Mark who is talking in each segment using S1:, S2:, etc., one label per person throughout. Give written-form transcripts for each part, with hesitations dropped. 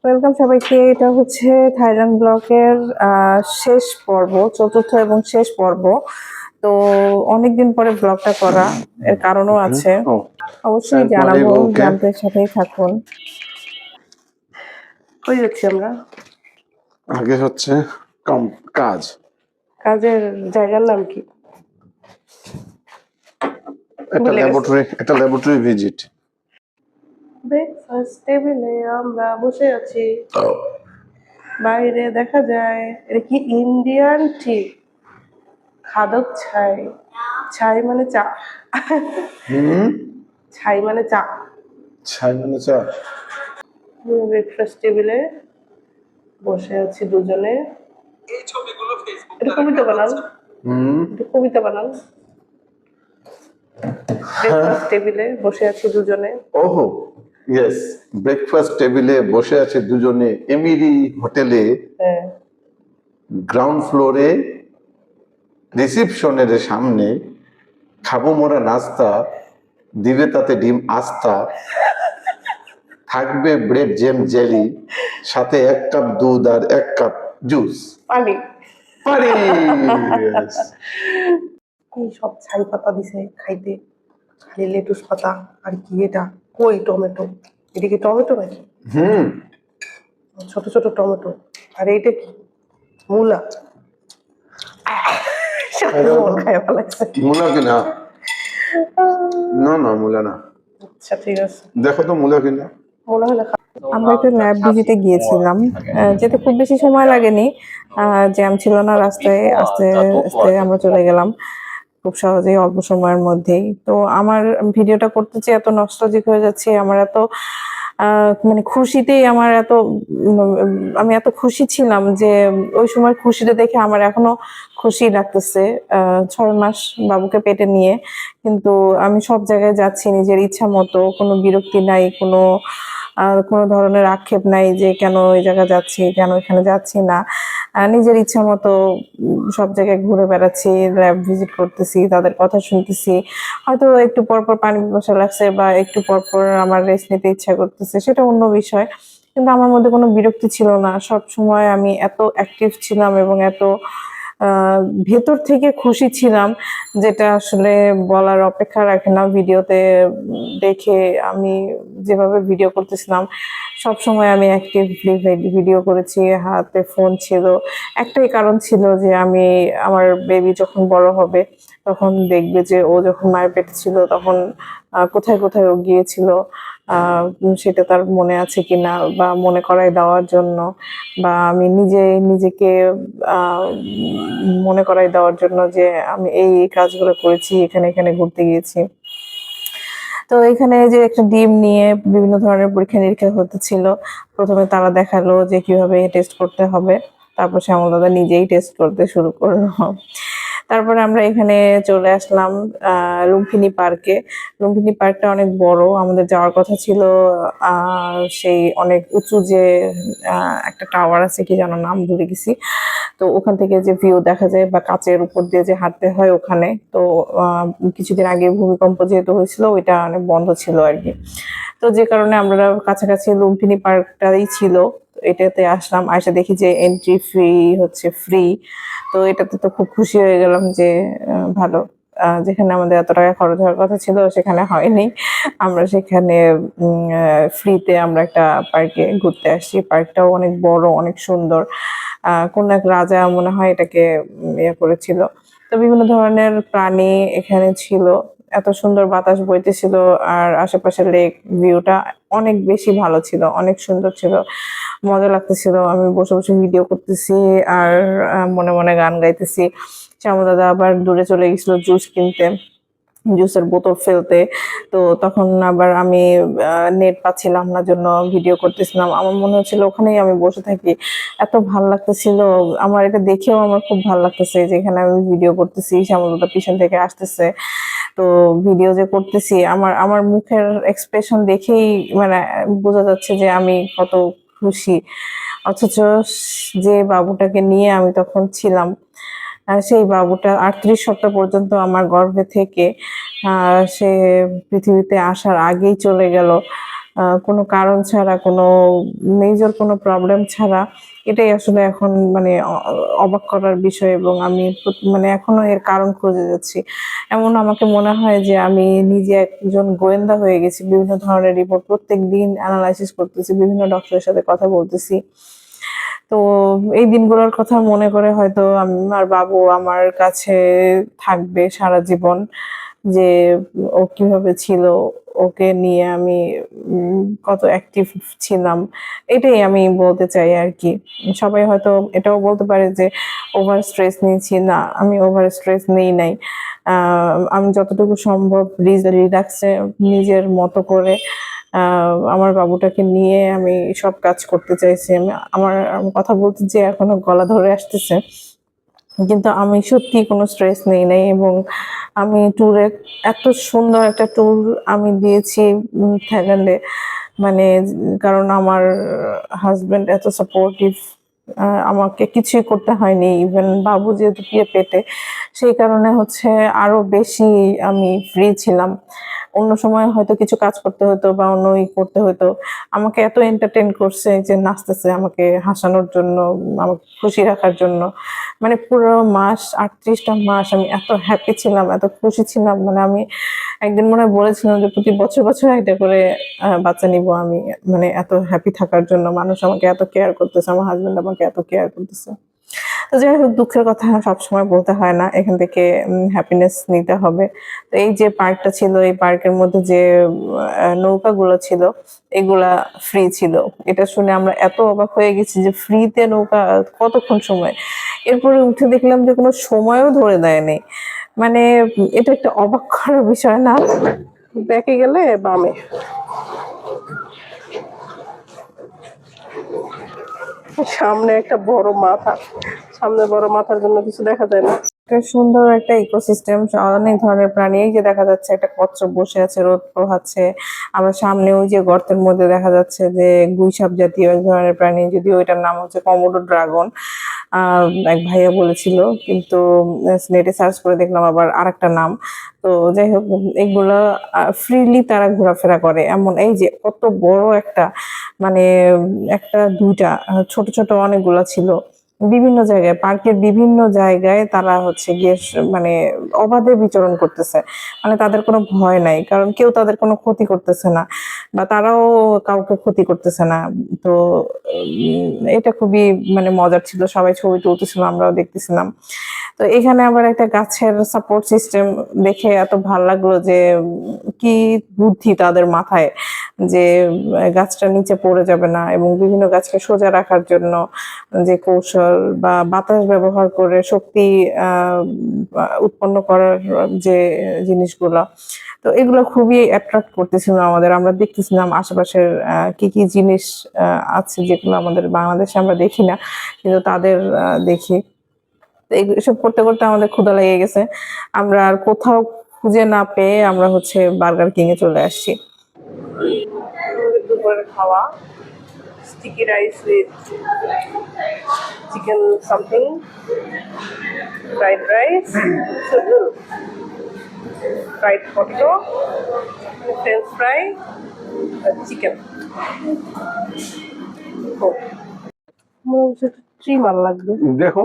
S1: Welcome সবাইকে। এটা হচ্ছে থাইল্যান্ড ব্লকের শেষ পর্ব, চতুর্থ এবং শেষ পর্ব। তো অনেকদিন পরে ব্লগটা করা, এর কারণও
S2: Okay.
S1: আছে,
S2: Oh,
S1: অবশ্যই
S2: send
S1: জানাবো,
S2: money, okay.
S1: জানতে সাথেই থাকুন। কই যাচ্ছি আমরা?
S2: আগে হচ্ছে কাজ।
S1: কাজের জায়গার নাম কি?
S2: একটা ল্যাবরেটরি ভিজিট।
S1: ব্রেকফাস্ট টেবিলে আমরা বসে আছি, বাইরে দেখা যায় এটা কি ইন্ডিয়ান টি, খাদক ছাই। ছাই মানে চা। ছাই মানে চা।
S2: ছাই মানে চা।
S1: ব্রেকফাস্ট টেবিলে বসে আছি দুজনে।
S3: এই ছবিগুলো ফেসবুক
S1: এটা কবিতা বানান, এটা কবিতা বানান। ব্রেকফাস্ট টেবিলে বসে আছি দুজনে।
S2: ওহো ইয়েস, ব্রেকফাস্ট টেবিলে বসে আছে দুজনে এমিরি হোটেলে,
S1: হ্যাঁ,
S2: গ্রাউন্ড ফ্লোরে রিসিপশনের সামনে। খাবো মোরা নাস্তা, দিবে তাতে ডিম আস্তা, থাকবে ব্রেড জ্যাম জেলি, সাথে 1 কাপ দুধ আর 1 কাপ জুস।
S1: পানি।
S2: পারি। Yes.
S1: এই সব ছাই পাতা দিছে খাইতে, খালি লেটুস পাতা আর কি এটা, কই টমেটো, এটা কি টমেটো নাকি? ছোট ছোট টমেটো। আর এইটা কি? মূলা। খাইয়া ফেলাইছে।
S2: মূলা কিনা? না না মূলা না।
S1: আচ্ছা ঠিক আছে,
S2: দেখো তো মূলা কিনা।
S1: মনে হলে আমরা একটা ল্যাব ভিজিটে গিয়েছিলাম, যেতে খুব বেশি সময় লাগেনি, জ্যাম ছিল না রাস্তায়, আস্তে আস্তে আমরা চলে গেলাম খুব সহজেই, অল্প সময়ের মধ্যেই। তো আমার ভিডিওটা করতে চেয়ে এত নস্টালজিক হয়ে যাচ্ছে, আমার এত মানে খুশিতেই আমার এত আমি এত খুশি ছিলাম যে ওই সময় খুশিটা দেখে আমার এখনো খুশি লাগতেছে। 6 মাস বাবুকে পেটে নিয়ে, কিন্তু আমি সব জায়গায় যাচ্ছি নিজের ইচ্ছা মতো, কোনো বিরক্তি নাই, কোনো ধরনের আক্ষেপ নাই যে কেন ওই জায়গায় যাচ্ছি, কেন এখানে যাচ্ছি না। নিজের ইচ্ছা মতো সব জায়গায় ঘুরে বেড়াচ্ছি, ল্যাব ভিজিট করতেছি, তাদের কথা শুনতেছি। হয়তো একটু পর পর পানি পিপাসা লাগছে বা একটু পর পর আমার রেস্ট নিতে ইচ্ছা করতেছে, সেটা অন্য বিষয়, কিন্তু আমার মধ্যে কোনো বিরক্তি ছিল না। সব সময় আমি এত অ্যাক্টিভ ছিলাম এবং এত ভেতর থেকে খুশি ছিলাম, যেটা আসলে বলার অপেক্ষা রাখে না। ভিডিওতে দেখে আমি যেভাবে ভিডিও করতেছিলাম, সব সময় আমি অ্যাক্টিভলি ভিডিও করেছি, হাতে ফোন ছিল। একটাই কারণ ছিল যে আমি, আমার বেবি যখন বড় হবে তখন দেখবে যে ও যখন মায়ের পেটে ছিল তখন কোথায় কোথায় ও গিয়েছিল, সেটা তার মনে আছে কিনা, বা মনে করাই দেওয়ার জন্য, বা আমি নিজেকে মনে করাই দেওয়ার জন্য যে আমি এই কাজগুলো করেছি, এখানে এখানে ঘুরতে গিয়েছি। তো এখানে যে একটা ডিম নিয়ে বিভিন্ন ধরনের পরীক্ষা নিরীক্ষা হতেছিল। প্রথমে তারা দেখালো যে কিভাবে টেস্ট করতে হবে, তারপর শ্যামল দাদা নিজেই টেস্ট করতে শুরু করলো। তারপরে আমরা এখানে চলে আসলাম লুম্ফিনী পার্কে। লুম্ফিনী পার্কটা অনেক বড়, আমাদের যাওয়ার কথা ছিল সেই অনেক উঁচু যে একটা টাওয়ার আছে, কি যেন নাম ভুলে গেছি। তো ওখান থেকে যে ভিউ দেখা যায় বা কাচের উপর দিয়ে যে হাঁটতে হয় ওখানে, তো কিছুদিন আগে ভূমিকম্প যেহেতু হয়েছিল ওইটা অনেক বন্ধ ছিল আর কি। তো যে কারণে আমরা কাছাকাছি লুম্ফিনী পার্কটাই ছিল, এটাতে আসলাম, আয়সা দেখি যে এন্ট্রি ফ্রি হচ্ছে ফ্রি। তো এটাতে তো খুব খুশি হয়ে গেলাম যে ভালো, যেখানে আমাদের এত টাকা খরচ হওয়ার কথা ছিল সেখানে হয়নি, আমরা সেখানে ফ্রিতে আমরা একটা পার্কে ঘুরতে আসছি। পার্কটাও অনেক বড়, অনেক সুন্দর, কোন এক রাজা মনে হয় এটাকে ইয়ে করেছিল। তো বিভিন্ন ধরনের প্রাণী এখানে ছিল, এত সুন্দর বাতাস বইতেছিল, আর আশেপাশের লেক ভিউটা অনেক বেশি ভালো ছিল, অনেক সুন্দর ছিল, মজা লাগতেছিল। আমি বসে বসে ভিডিও করতেছি আর মনে মনে গান গাইতেছি। শ্যামল দাদা আবার দূরে চলে গেছিল জুস কিনতে, জুসের বোতল ফেলতে। তো তখন আবার আমি নেট পাচ্ছিলাম না জন্য ভিডিও করতেছিলাম, আমার মনে হচ্ছিল ওখানেই আমি বসে থাকি, এত ভাল লাগতেছিল আমার। এটা দেখেও আমার খুব ভাল লাগতেছে যেখানে আমি ভিডিও করতেছি, শ্যামলতা পিছন থেকে আসতেছে। তো ভিডিও যে করতেছি, আমার আমার মুখের এক্সপ্রেশন দেখেই মানে বোঝা যাচ্ছে যে আমি কত খুশি। অথচ যে বাবুটাকে নিয়ে আমি তখন ছিলাম, সেই বাবুটা 38 সপ্তাহ পর্যন্ত আমার গর্ভে থেকে সে পৃথিবীতে আসার আগেই চলে গেল। কোনো কারণ ছাড়া, কোনো মেজর কোনো প্রবলেম ছাড়া। এটাই আসলে এখন মানে অবাক করার বিষয়, এবং আমি মানে এখনো এর কারণ খুঁজে যাচ্ছি। এমন আমাকে মনে হয় যে আমি নিজে একজন গোয়েন্দা হয়ে গেছি। বিভিন্ন ধরনের রিপোর্ট প্রত্যেকদিন এনালাইসিস করতেছি, বিভিন্ন ডক্টরের সাথে কথা বলতেছি। তো এই দিনগুলোর কথা মনে করে হয়তো আমার বাবু আমার কাছে থাকবে সারা জীবন। যে ও কিভাবে ছিল, ওকে নিয়ে আমি কত অ্যাক্টিভ ছিলাম। এটাই আমি বলতে চাই আরকি। সবাই হয়তো এটাও বলতে পারে যে ওভার স্ট্রেস নিয়েছি। না, আমি ওভার স্ট্রেস নেই নাই। আ আমি যতটুকু সম্ভব রিল্যাক্সে নিজের মতো করে আ আমার বাবুটাকে নিয়ে আমি সব কাজ করতে চাইছি। আমার কথা বলতে যেয়ে এখনো গলা ধরে আসতেছে। কিন্তু আমি সত্যিই কোনো স্ট্রেস নেই নাই, এবং আমি ট্যুরে এত সুন্দর একটা ট্যুর আমি দিয়েছি থাইল্যান্ডে। মানে কারণ আমার হাসব্যান্ড এত সাপোর্টিভ, আমাকে কিছুই করতে হয়নি। ইভেন বাবু যেহেতু পেটে, সেই কারণে হচ্ছে আরো বেশি আমি ফ্রি ছিলাম। অন্য সময় হয়তো কিছু কাজ করতে হতো বা অন্য করতে হতো। আমাকে এত এন্টারটেইন করছে যে নাচতেছে আমাকে হাসানোর জন্য, আমাকে খুশি রাখার জন্য। মানে পুরো মাস ৩৮ টা মাস আমি এত হ্যাপি ছিলাম, এত খুশি ছিলাম। মানে আমি একদিন মনে হয় বলেছিলাম যে প্রতি বছর, বছর একটা করে বাচ্চা নিবো আমি। মানে এত হ্যাপি থাকার জন্য মানুষ আমাকে এত কেয়ার করতেছে, আমার হাসব্যান্ড আমাকে এত কেয়ার করতেছে। তো যাই হোক, দুঃখের কথা সবসময় বলতে হয় না। এখান থেকে হ্যাপিনেস নিতে হবে। তো এই যে পার্কটা ছিল, এই পার্কের মধ্যে যে নৌকাগুলো ছিল, এগুলা ফ্রি ছিল। এটা শুনে আমরা এত অবাক হয়ে গেছি যে ফ্রিতে নৌকা কতক্ষণ সময়। এরপরে উঠে দেখলাম যে কোনো সময়ও ধরে দেয়নি। মানে এটা একটা অবাক করার বিষয় না?
S4: ব্যাকে গেলে বামে। সামনে একটা বড় মাথা, সামনে বড় মাথার জন্য কিছু দেখা যায় না।
S1: একটা সুন্দর একটা ইকোসিস্টেম, অনেক ধরনের প্রাণী। এই যে দেখা যাচ্ছে একটা কচ্ছপ বসে আছে, রোদ পোহাচ্ছে। আবার সামনে ওই যে গর্তের মধ্যে দেখা যাচ্ছে যে গুইসাপ জাতীয় এক ধরনের প্রাণী, যদিও এটার নাম হচ্ছে কমোডো ড্রাগন। এক ভাইয়া বলেছিল, কিন্তু নেটে সার্চ করে দেখলাম আবার আরেকটা নাম। তো যাই হোক, এগুলা ফ্রিলি তারা ঘোরাফেরা করে। এমন এই যে কত বড় একটা, মানে একটা দুইটা ছোট ছোট অনেকগুলা ছিল। বিভিন্ন জায়গায়, পার্কের বিভিন্ন জায়গায় তারা হচ্ছে গিয়ে মানে অবাধে বিচরণ করতেছে। মানে তাদের কোনো ভয় নাই, কারণ কেউ তাদের কোনো ক্ষতি করতেছে না, বা তারাও কাউকে ক্ষতি করতেছে না। তো এটা খুবই মানে মজার ছিল। সবাই ছবি তুলতেছিল, আমরাও দেখতেছিলাম। তো এখানে আবার একটা গাছের সাপোর্ট সিস্টেম দেখে এত ভাল লাগলো যে কি বুদ্ধি তাদের মাথায়, যে গাছটা নিচে পড়ে যাবে না, এবং বিভিন্ন গাছকে সোজা রাখার জন্য যে কৌশল বা বাতাস ব্যবহার করে শক্তি উৎপন্ন করার যে জিনিসগুলা, তো এগুলো খুবই অ্যাট্রাক্ট করতেছিল আমাদের। আমরা দেখতেছিলাম আশেপাশের কি কি জিনিস আছে যেগুলো আমাদের বাংলাদেশে আমরা দেখি না, কিন্তু তাদের দেখি। তো এসব করতে করতে আমাদের ক্ষুধা লেগে গেছে। আমরা আর কোথাও খুঁজে না পেয়ে আমরা হচ্ছে বার্গার কিং এ চলে আসছি।
S4: আমাদের দুপুরের খাওয়া, sticky rice with chicken something, fried rice, fried potato, French fry, chicken. মনে হচ্ছে ট্রিমার লাগবে।
S2: দেখো,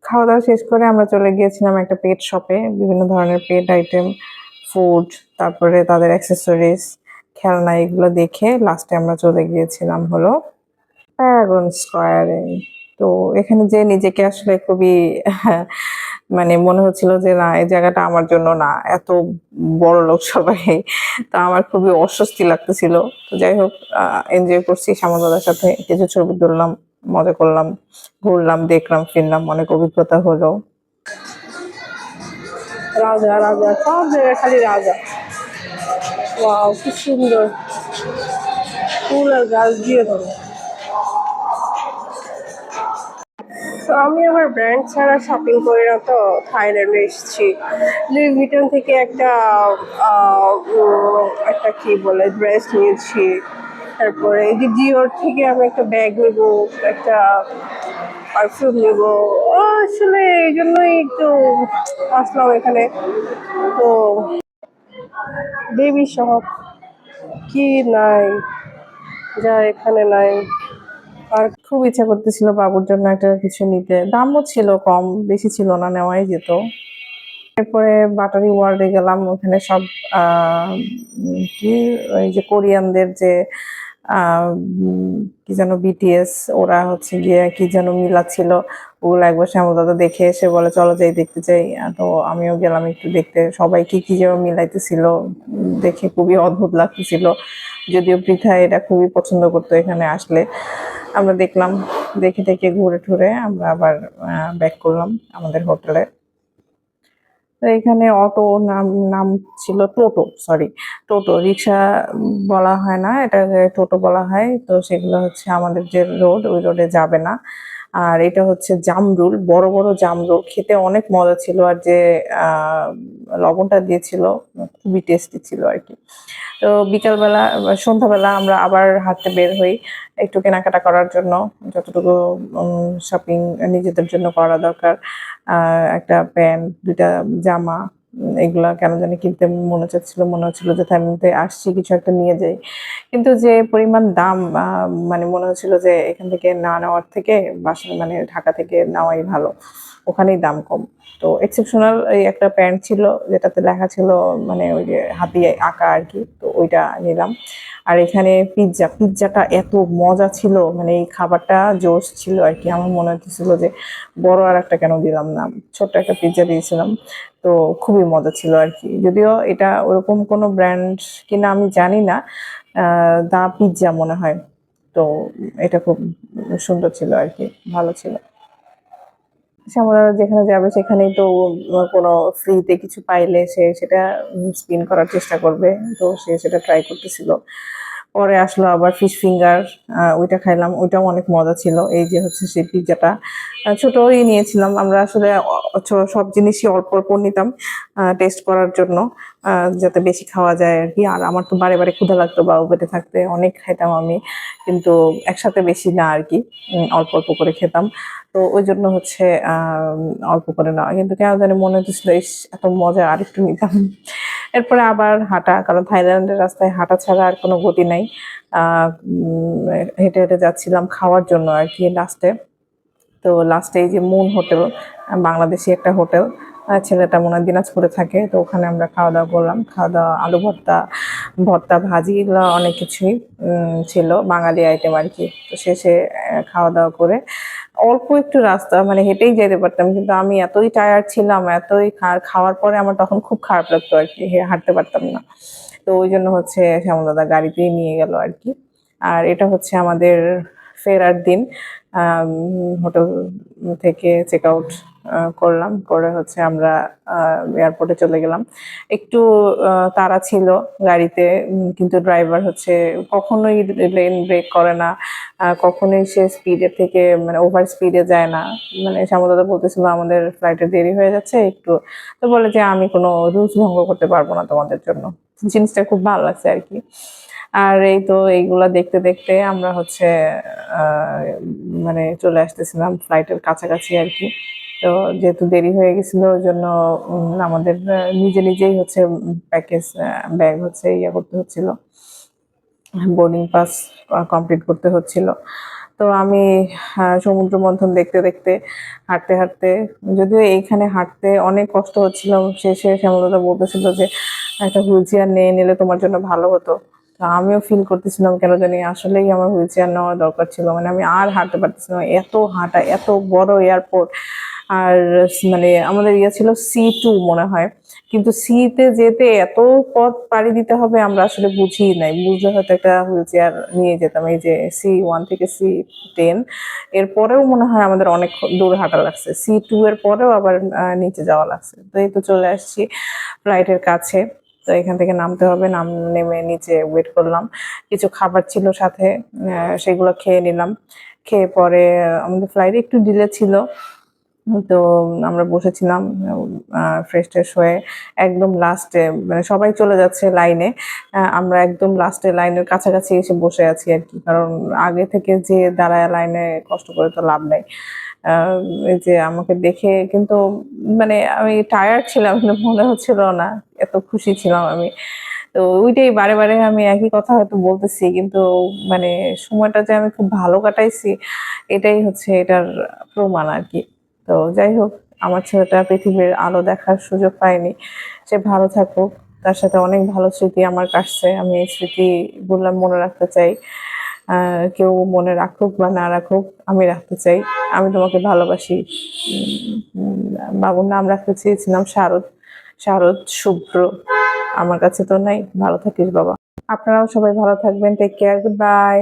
S1: খাওয়া দাওয়া শেষ করে আমরা চলে গিয়েছিলাম একটা পেট শপে। বিভিন্ন ধরনের পেট আইটেম, ফুড, তারপরে তাদের অ্যাক্সেসরিজ, খেলনা, এগুলো দেখে লাস্টে আমরা চলে গিয়েছিলাম হলো প্যারাগন স্কয়ারে। তো এখানে যে নিজেকে আসলে খুবই মানে মনে হচ্ছিল যে না, এই জায়গাটা আমার জন্য না, এত বড় লোক সবাই। তো আমার খুবই অস্বস্তি লাগতেছিল। তো যাই হোক, এনজয় করছি শ্যামল দাদার সাথে, কিছু ছবি তুললাম, মজা করলাম, ঘুরলাম, দেখলাম, ফিরলাম, অনেক অভিজ্ঞতা হলো।
S4: রাজা রাজা, সব জায়গায় খালি রাজা। ওয়াও, কি সুন্দর ফুল আর গাছ দিয়ে ধরো। তো আমি আমার ব্র্যান্ড ছাড়া শপিং করি না, তো থাইল্যান্ডে এসেছি। লুই ভিটন থেকে একটা কি বলে ড্রেস নিয়েছি। তারপরে এই যে ডিওর থেকে আমি একটা ব্যাগ নেবো, একটা পারফিউম নেবো। আসলে এই জন্যই একটু আসলাম এখানে। তো বেবি শপ, কি নাই যা এখানে নাই।
S1: আর খুব ইচ্ছা করতেছিল বাবুর জন্য একটা কিছু নিতে, দামও ছিল কম, বেশি ছিল না, নেওয়াই যেত। এরপরে বাটারি ওয়ার্ল্ডে গেলাম, ওখানে সব কি ওই যে কোরিয়ানদের যে কি যেন বিটিএস, ওরা হচ্ছে গিয়ে কি যেন মিলাচ্ছিল, ওগুলো একবার শ্যামল দাদা দেখে এসে বলে চলো যাই দেখতে চাই। তো আমিও গেলাম একটু দেখতে, সবাই কি কি যেন মিলাইতেছিল, দেখে খুবই অদ্ভুত লাগতেছিল। যদিও পৃথা এটা খুবই পছন্দ করতো এখানে আসলে। আমরা দেখলাম, দেখে টেকে ঘুরে টুরে আমরা আবার ব্যাক করলাম আমাদের হোটেলে। তো এখানে অটো নাম নাম ছিল টোটো, সরি টোটো, রিক্সা বলা হয় না, এটাকে টোটো বলা হয়। তো সেগুলো হচ্ছে আমাদের যে রোড, ওই রোডে যাবে না। আর এটা হচ্ছে জামরুল, বড় বড় জামরুল, খেতে অনেক মজা ছিল। আর যে আহ লবণটা দিয়েছিল খুবই টেস্টি ছিল আর কি। তো বিকালবেলা সন্ধ্যাবেলা আমরা আবার হাঁটতে বের হই একটু কেনাকাটা করার জন্য, যতটুকু শপিং নিজেদের জন্য করা দরকার। একটা প্যান্ট, দুইটা জামা, এগুলা কেন জানি কিনতে মনে হচ্ছিল যে থাইল্যান্ডে আসছি কিছু একটা নিয়ে যাই। কিন্তু যে পরিমাণ দাম, মানে মনে হচ্ছিল যে এখান থেকে না নেওয়ার থেকে বাসা মানে ঢাকা থেকে নেওয়াই ভালো, ওখানেই দাম কম। তো এক্সেপশনাল এই একটা প্যান্ট ছিল যেটাতে লেখা ছিল মানে ওই যে হাতি আঁকা আর কি, তো ওইটা নিলাম। আর এখানে পিৎজাটা এত মজা ছিল, মানে এই খাবারটা জোশ ছিল আর কি। আমার মনে হচ্ছিল যে বড় আর একটা কেন দিলাম না, ছোট্ট একটা পিৎজা দিয়েছিলাম। তো খুবই মজা ছিল আর কি। যদিও এটা ওরকম কোনো ব্র্যান্ড কিনা আমি জানি না, দা পিৎজা মনে হয়। তো এটা খুব সুন্দর ছিল আর কি, ভালো ছিল। শ্যামলা যেখানে যাবে সেখানেই তো কোনো ফ্রিতে কিছু পাইলে সে সেটা স্পিন করার চেষ্টা করবে। তো সে সেটা ট্রাই করতেছিল। পরে আসলো আবার ফিশ ফিঙ্গার, ওইটা খাইলাম, ওইটাও অনেক মজা ছিল। এই যে হচ্ছে সেই পিৎজাটা ছোটই নিয়েছিলাম আমরা আসলে, সব জিনিসই অল্প অল্প নিতাম টেস্ট করার জন্য, যাতে বেশি খাওয়া যায় আর কি। আর আমার তো বারে বারে ক্ষুধা লাগতো, বাবু পেটে থাকতে অনেক খাইতাম আমি, কিন্তু একসাথে বেশি না আর কি, অল্প অল্প করে খেতাম। তো ওই জন্য হচ্ছে অল্প করে নেওয়া, কিন্তু কেন জানি মনে হচ্ছিল ইস এত মজা, আর একটু নিতাম। এরপরে আবার হাঁটা, কারণ থাইল্যান্ডের রাস্তায় হাঁটা ছাড়া আর কোনো গতি নাই। হেঁটে হেঁটে যাচ্ছিলাম খাওয়ার জন্য আর কি লাস্টে। তো লাস্টে এই যে মুন হোটেল, বাংলাদেশি একটা হোটেল, ছেলেটা মনে হয় দিনাজপুরে থাকে, তো ওখানে আমরা খাওয়া দাওয়া করলাম। খাওয়া দাওয়া আলু ভর্তা, ভর্তা ভাজি, এগুলো অনেক কিছুই ছিল, বাঙালি আইটেম আর কি। তো শেষে খাওয়া দাওয়া করে অল্প একটু রাস্তা, মানে হেঁটেই যেতে পারতাম, কিন্তু আমি এতই টায়ার্ড ছিলাম, এতই খাওয়ার পরে আমার তখন খুব খারাপ লাগতো আর কি, হাঁটতে পারতাম না। তো ওই জন্য হচ্ছে শ্যামল দাদা গাড়িতেই নিয়ে গেল আর কি। আর এটা হচ্ছে আমাদের ফেরার দিন। হোটেল থেকে চেক আউট করলাম, করে হচ্ছে আমরা এয়ারপোর্টে চলে গেলাম। একটু তাড়া ছিল গাড়িতে, কিন্তু ড্রাইভার হচ্ছে কখনোই লেন ব্রেক করে না, কখনোই সে স্পিডের থেকে মানে ওভার স্পিডে যায় না। মানে শ্যামলদাদা বলতেছিল আমাদের ফ্লাইটে দেরি হয়ে যাচ্ছে একটু, তো বলে যে আমি কোনো রুলস ভঙ্গ করতে পারবো না তোমাদের জন্য। জিনিসটা খুব ভালো লাগছে আর কি। আর এই তো এইগুলা দেখতে দেখতে আমরা হচ্ছে আহ মানে চলে আসতেছিলাম ফ্লাইটের কাছাকাছি আর কি। তো যেহেতু দেরি হয়ে গেছিল ওই জন্য আমাদের নিজে নিজেই হচ্ছে প্যাকেজ ব্যাগ হচ্ছে ইয়ে করতে হচ্ছিল, বোর্ডিং পাস কমপ্লিট করতে হচ্ছিল। তো আমি সমুদ্র মন্থন দেখতে দেখতে হাঁটতে হাঁটতে, যদিও এইখানে হাঁটতে অনেক কষ্ট হচ্ছিল, শেষে শ্যামলদা বলতেছিল যে একটা হুইল চেয়ার নিয়ে নিলে তোমার জন্য ভালো হতো। তো আমিও ফিল করতেছিলাম কেন জানি আসলেই আমার হুইল চেয়ার নেওয়া দরকার ছিল, মানে আমি আর হাঁটতে পারতেছিলাম, এত হাঁটা, এত বড় এয়ারপোর্ট। আর মানে আমাদের ইয়ে ছিল C2 মনে হয়, কিন্তু সিতে যেতে এত পথ পাড়ি দিতে হবে আমরা আসলে বুঝি নাই, বুঝলে হয়তো একটা হুইল চেয়ার নিয়ে যেতাম। এই যে C1 থেকে C10, এরপরেও মনে হয় আমাদের অনেক দূর হাঁটা লাগছে, C2 এর পরেও আবার নিচে যাওয়া লাগছে। তো এই তো চলে আসছি ফ্লাইটের কাছে। তো এখান থেকে নামতে হবে, নেমে নিচে ওয়েট করলাম। কিছু খাবার ছিল সাথে, সেগুলো খেয়ে নিলাম। খেয়ে পরে আমাদের ফ্লাইট একটু ডিলে ছিল, তো আমরা বসেছিলাম ফ্রেশ ট্রেশ হয়ে একদম লাস্টে, মানে সবাই চলে যাচ্ছে লাইনে, আমরা একদম লাস্টে লাইনের কাছাকাছি এসে বসে আছি আর কি, কারণ আগে থেকে যে দাঁড়ায় লাইনে কষ্ট করে তো লাভ নেই। আহ, এই যে আমাকে দেখে কিন্তু মানে আমি টায়ার্ড ছিলাম, কিন্তু মনে হচ্ছিল না, এত খুশি ছিলাম আমি। তো ওইটাই বারে বারে আমি একই কথা হয়তো বলতেছি, কিন্তু মানে সময়টা যে আমি খুব ভালো কাটাইছি এটাই হচ্ছে এটার প্রমাণ আর কি। তো যাই হোক, আমার ছেলেটা পৃথিবীর আলো দেখার সুযোগ পায়নি। সে ভালো থাকুক, তার সাথে অনেক ভালো স্মৃতি আমার কাটছে, আমি এই স্মৃতিগুলো মনে রাখতে চাই। কেউ মনে রাখুক বা না রাখুক, আমি রাখতে চাই। আমি তোমাকে ভালোবাসি। বাবুর নাম রাখতে চেয়েছিলাম শারদ, শারদ শুভ্র। আমার কাছে তো নাই। ভালো থাকিস বাবা। আপনারাও সবাই ভালো থাকবেন। Take care. Good by.